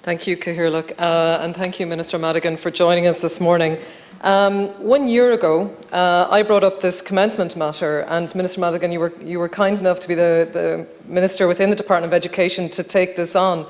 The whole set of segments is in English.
Thank you, Cathaoirleach, and thank you, Minister Madigan, for joining us this morning. 1 year ago, I brought up this commencement matter, and Minister Madigan, you were kind enough to be the Minister within the Department of Education to take this on.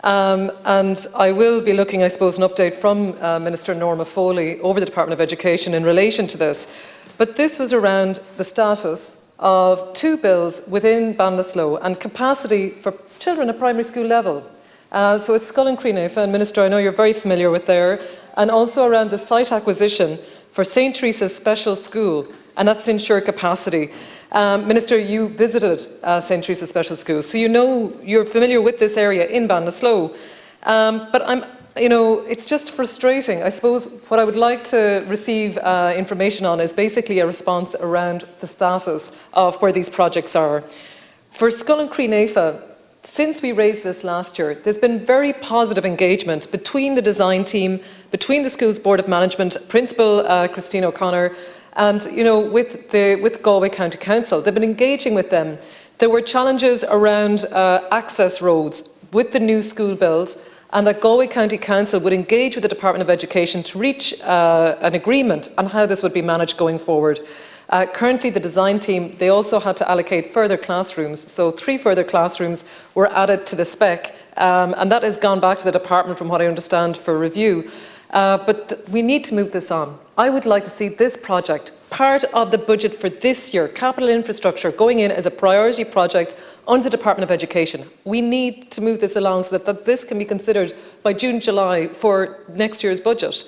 And I will be looking, I suppose, an update from Minister Norma Foley over the Department of Education in relation to this. But this was around the status of 2 bills within Ballinasloe and capacity for children at primary school level. So it's Scoil and Creanefa, and Minister, I know you're very familiar with there, and also around the site acquisition for St. Teresa's Special School, and that's to ensure capacity. Minister, you visited St. Teresa's Special School, so you're familiar with this area in Ballinasloe. But it's just frustrating. I suppose what I would like to receive information on is basically a response around the status of where these projects are. For Scoil and Creanefa, since we raised this last year, there's been very positive engagement between the design team, between the school's Board of Management, Principal Christine O'Connor, and with Galway County Council. They've been engaging with them. There were challenges around access roads with the new school build, and that Galway County Council would engage with the Department of Education to reach an agreement on how this would be managed going forward. Currently, the design team, they also had to allocate further classrooms, so 3 further classrooms were added to the spec, and that has gone back to the department, from what I understand, for review. But we need to move this on. I would like to see this project part of the budget for this year, capital infrastructure, going in as a priority project under the Department of Education. We need to move this along so that this can be considered by June, July for next year's budget.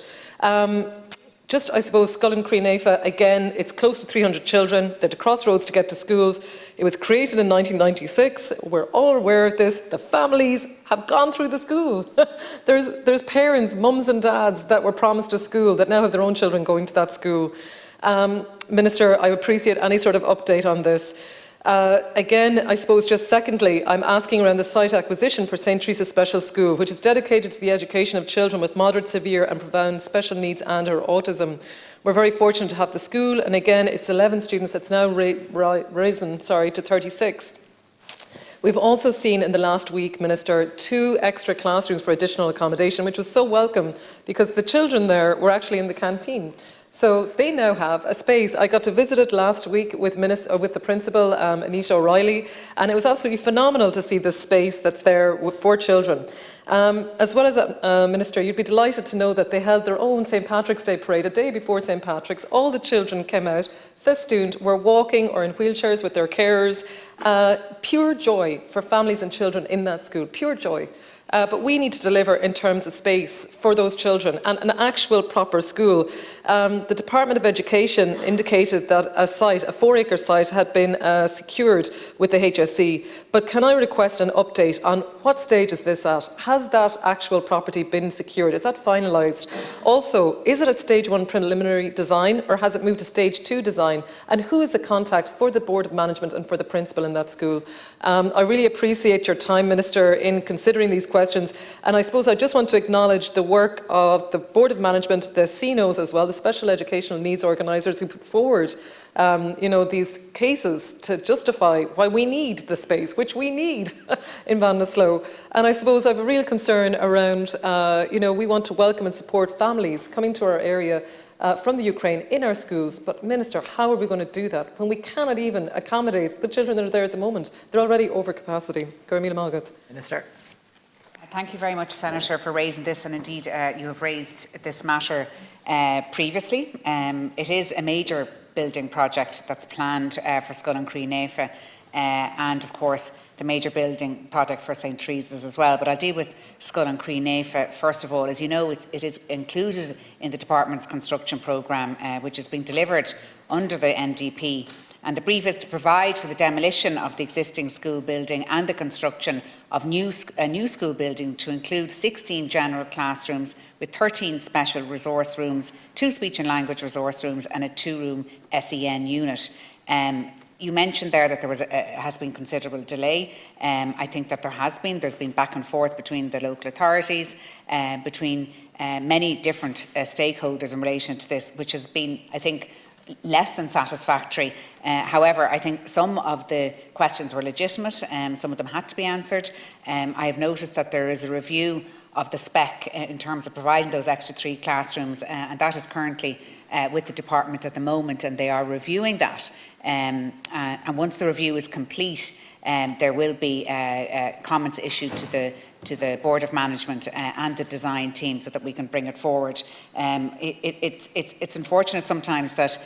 I suppose, Scoil and Creanefa, again, it's close to 300 children. They're at crossroads to get to schools. It was created in 1996. We're all aware of this. The families have gone through the school. There's parents, mums and dads, that were promised a school that now have their own children going to that school. Minister, I appreciate any sort of update on this. Again, I suppose just secondly, I'm asking around the site acquisition for St. Teresa's Special School, which is dedicated to the education of children with moderate, severe and profound special needs and/or autism. We're very fortunate to have the school, and again, it's 11 students that's now risen to 36. We've also seen in the last week, Minister, 2 extra classrooms for additional accommodation, which was so welcome because the children there were actually in the canteen. So they now have a space. I got to visit it last week with the principal, Anita O'Reilly, and it was absolutely phenomenal to see the space that's there for children. As well as that, Minister, you'd be delighted to know that they held their own St. Patrick's Day parade a day before St. Patrick's. All the children came out, festooned, were walking or in wheelchairs with their carers. Pure joy for families and children in that school, pure joy. But we need to deliver in terms of space for those children and an actual proper school. The Department of Education indicated that a 4-acre site had been secured with the HSE. But can I request an update on what stage is this at? Has that actual property been secured? Is that finalised? Also, is it at stage 1 preliminary design, or has it moved to stage 2 design? And who is the contact for the Board of Management and for the principal in that school? I really appreciate your time, Minister, in considering these questions. And I suppose I just want to acknowledge the work of the Board of Management, the CNOs as well, the Special Educational Needs Organisers who put forward these cases to justify why we need the space, which we need in Ballinasloe. And I suppose I have a real concern around, we want to welcome and support families coming to our area from the Ukraine in our schools. But Minister, how are we going to do that when we cannot even accommodate the children that are there at the moment? They're already over capacity. Minister. Thank you very much, Senator, for raising this, and indeed you have raised this matter previously. It is a major building project that's planned for Scoil and Creanefa, and of course the major building project for St. Teresa's as well. But I'll deal with Scoil and Creanefa first of all. As you know, it is included in the department's construction programme, which is being delivered under the NDP. And the brief is to provide for the demolition of the existing school building and the construction of a new school building to include 16 general classrooms with 13 special resource rooms, 2 speech and language resource rooms and a 2-room SEN unit. You mentioned there that there has been considerable delay. I think that there's been back and forth between the local authorities, between many different stakeholders in relation to this, which has been, I think, less than satisfactory. However, I think some of the questions were legitimate, some of them had to be answered. I have noticed that there is a review of the spec in terms of providing those extra 3 classrooms, and that is currently with the department at the moment, and they are reviewing that. And once the review is complete, there will be comments issued to the Board of Management and the design team so that we can bring it forward. It's unfortunate sometimes that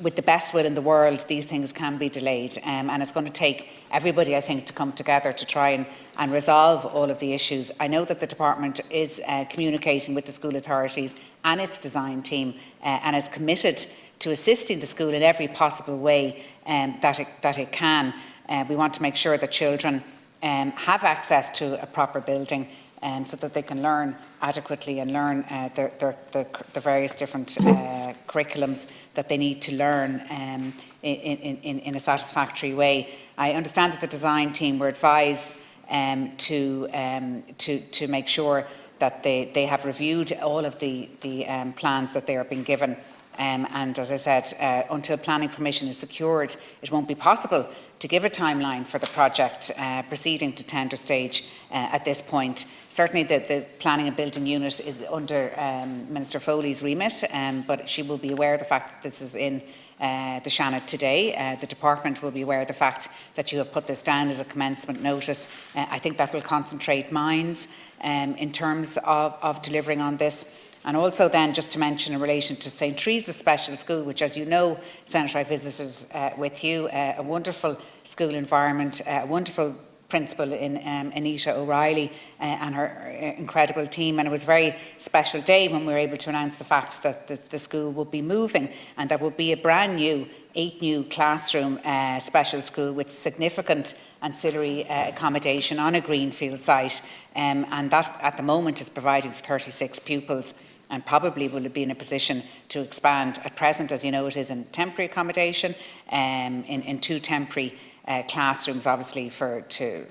with the best will in the world, these things can be delayed, and it's going to take everybody, I think, to come together to try and resolve all of the issues. I know that the department is communicating with the school authorities and its design team, and is committed to assisting the school in every possible way that it can. We want to make sure that children have access to a proper building, so that they can learn adequately and learn the various different curriculums that they need to learn in a satisfactory way. I understand that the design team were advised to make sure that they have reviewed all of the plans that they are being given. And as I said, until planning permission is secured, it won't be possible to give a timeline for the project proceeding to tender stage at this point. Certainly the planning and building unit is under Minister Foley's remit, but she will be aware of the fact that this is in the Shannon today. The department will be aware of the fact that you have put this down as a commencement notice. I think that will concentrate minds in terms of delivering on this. And also then, just to mention in relation to St. Teresa's Special School, which, as you know, Senator, I visited with you, a wonderful school environment, a wonderful principal in Anita O'Reilly and her incredible team. And it was a very special day when we were able to announce the fact that the school would be moving, and there will be a brand new 8 new classroom special school with significant ancillary accommodation on a greenfield site, and that at the moment is providing for 36 pupils, and probably will be in a position to expand. At present, as you know, it is in temporary accommodation, in 2 temporary classrooms, obviously to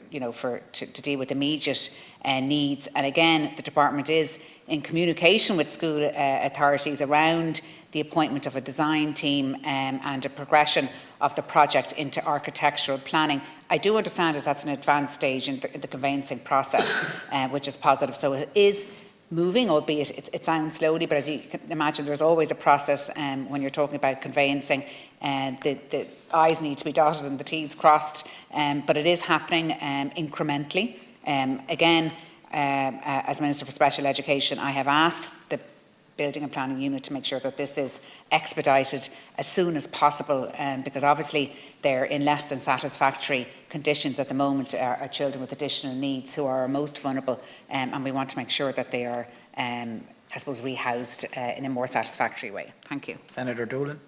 deal with immediate needs. And again, the department is in communication with school authorities around the appointment of a design team and a progression of the project into architectural planning. I do understand that that's an advanced stage in the conveyancing process, which is positive. So it is moving, albeit it sounds slowly, but as you can imagine, there's always a process when you're talking about conveyancing, and the I's need to be dotted and the T's crossed, but it is happening incrementally. Again, as Minister for Special Education, I have asked the Building and Planning Unit to make sure that this is expedited as soon as possible, because obviously they're in less than satisfactory conditions at the moment, are children with additional needs who are most vulnerable, and we want to make sure that they are, I suppose, rehoused in a more satisfactory way. Thank you. Senator Dolan.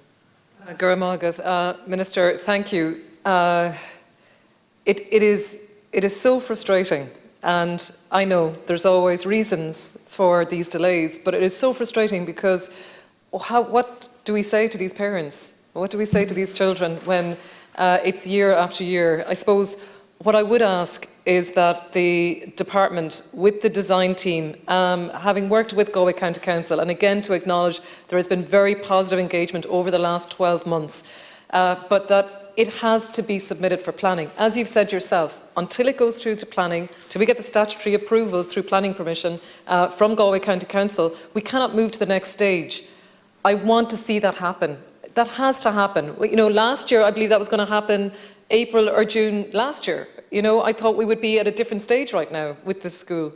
Minister, thank you. It is so frustrating, and I know there's always reasons for these delays, but it is so frustrating because what do we say to these parents? What do we say to these children when it's year after year? I suppose what I would ask is that the department, with the design team, having worked with Galway County Council, and again to acknowledge there has been very positive engagement over the last 12 months, but that it has to be submitted for planning. As you've said yourself, until it goes through to planning, till we get the statutory approvals through planning permission from Galway County Council, we cannot move to the next stage. I want to see that happen. That has to happen. You know, last year, I believe that was going to happen April or June last year. You know, I thought we would be at a different stage right now with this school.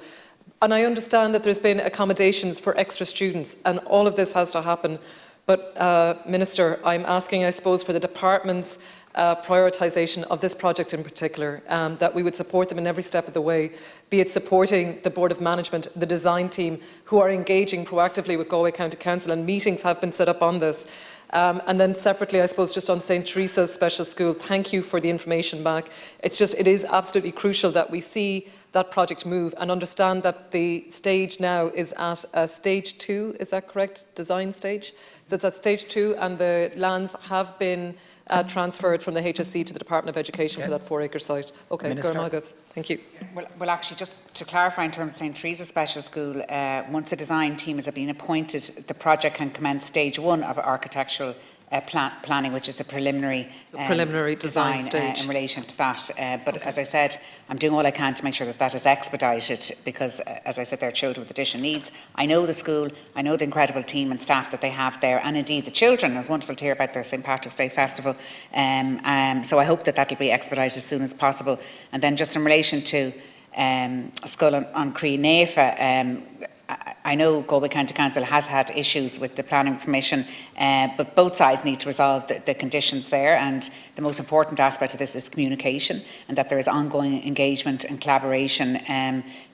And I understand that there's been accommodations for extra students, and all of this has to happen. But, Minister, I'm asking, I suppose, for the department's prioritisation of this project in particular, that we would support them in every step of the way, be it supporting the Board of Management, the design team, who are engaging proactively with Galway County Council, and meetings have been set up on this. And then separately, I suppose, just on St. Teresa's Special School, thank you for the information back. It is absolutely crucial that we see that project move and understand that the stage now is at stage 2, is that correct? Design stage? So it's at stage 2, and the lands have been transferred from the HSC to the Department of Education for that 4-acre site. Okay, thank you. Well, actually, just to clarify in terms of St. Teresa's Special School, once the design team has been appointed, the project can commence stage 1 of architectural planning, which is the preliminary, design stage in relation to that. But as I said, I'm doing all I can to make sure that that is expedited because, as I said, there are children with additional needs. I know the school, I know the incredible team and staff that they have there, and indeed the children. It was wonderful to hear about their St Patrick's Day Festival. So I hope that that will be expedited as soon as possible. And then just in relation to Scoil an Chríonaofa, I know Galway County Council has had issues with the planning permission, but both sides need to resolve the conditions there, and the most important aspect of this is communication, and that there is ongoing engagement and collaboration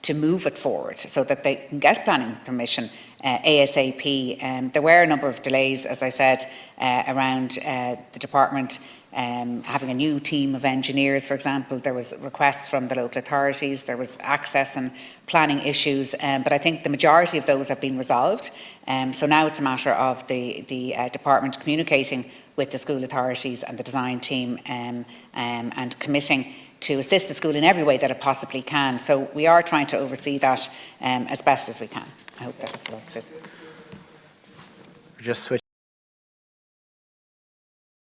to move it forward so that they can get planning permission ASAP. There were a number of delays, as I said, around the department having a new team of engineers, for example. There was requests from the local authorities, there was access and planning issues, but I think the majority of those have been resolved. So now it's a matter of the department communicating with the school authorities and the design team and committing to assist the school in every way that it possibly can. So we are trying to oversee that as best as we can. I hope that is of assistance. Just switch